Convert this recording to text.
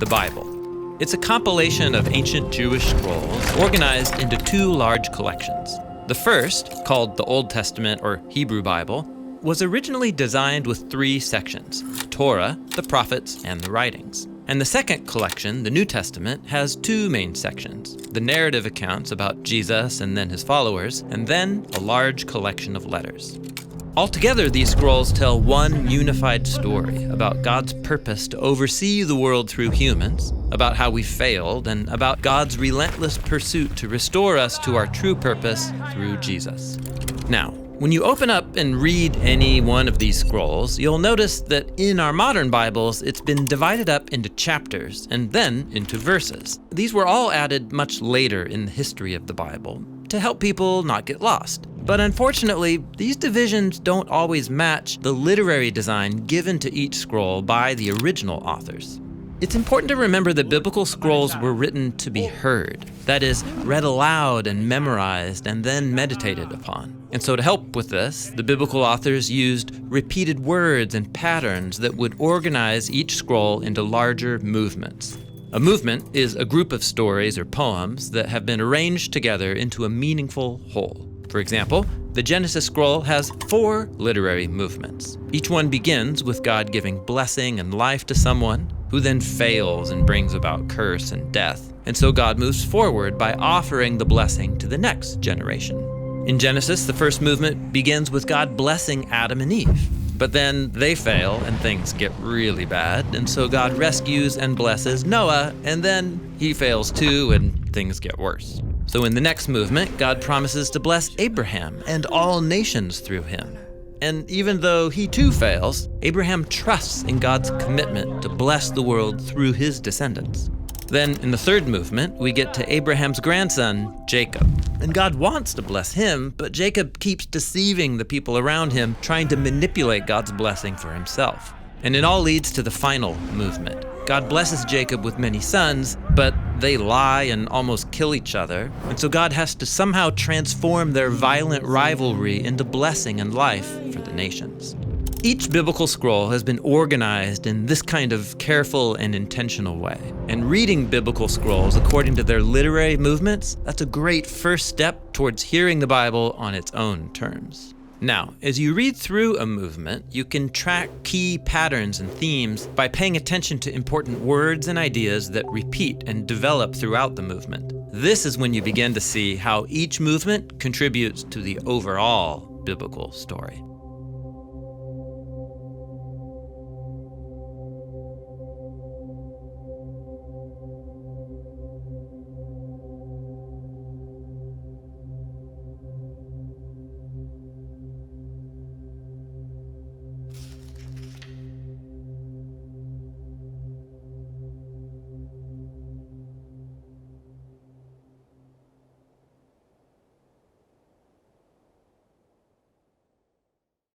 the Bible. It's a compilation of ancient Jewish scrolls organized into two large collections. The first, called the Old Testament or Hebrew Bible, was originally designed with three sections: Torah, the prophets, and the writings. And the second collection, the New Testament, has two main sections: the narrative accounts about Jesus and then his followers, and then a large collection of letters. Altogether, these scrolls tell one unified story about God's purpose to oversee the world through humans, about how we failed, and about God's relentless pursuit to restore us to our true purpose through Jesus. Now, when you open up and read any one of these scrolls, you'll notice that in our modern Bibles, it's been divided up into chapters and then into verses. These were all added much later in the history of the Bible to help people not get lost. But unfortunately, these divisions don't always match the literary design given to each scroll by the original authors. It's important to remember that biblical scrolls were written to be heard, that is, read aloud and memorized and then meditated upon. And so to help with this, the biblical authors used repeated words and patterns that would organize each scroll into larger movements. A movement is a group of stories or poems that have been arranged together into a meaningful whole. For example, the Genesis scroll has 4 literary movements. Each one begins with God giving blessing and life to someone, who then fails and brings about curse and death. And so God moves forward by offering the blessing to the next generation. In Genesis, the first movement begins with God blessing Adam and Eve. But then they fail and things get really bad, and so God rescues and blesses Noah, and then he fails too and things get worse. So in the next movement, God promises to bless Abraham and all nations through him. And even though he too fails, Abraham trusts in God's commitment to bless the world through his descendants. Then in the third movement, we get to Abraham's grandson, Jacob. And God wants to bless him, but Jacob keeps deceiving the people around him, trying to manipulate God's blessing for himself. And it all leads to the final movement. God blesses Jacob with many sons, but they lie and almost kill each other. And so God has to somehow transform their violent rivalry into blessing and life for the nations. Each biblical scroll has been organized in this kind of careful and intentional way. And reading biblical scrolls according to their literary movements, that's a great first step towards hearing the Bible on its own terms. Now, as you read through a movement, you can track key patterns and themes by paying attention to important words and ideas that repeat and develop throughout the movement. This is when you begin to see how each movement contributes to the overall biblical story.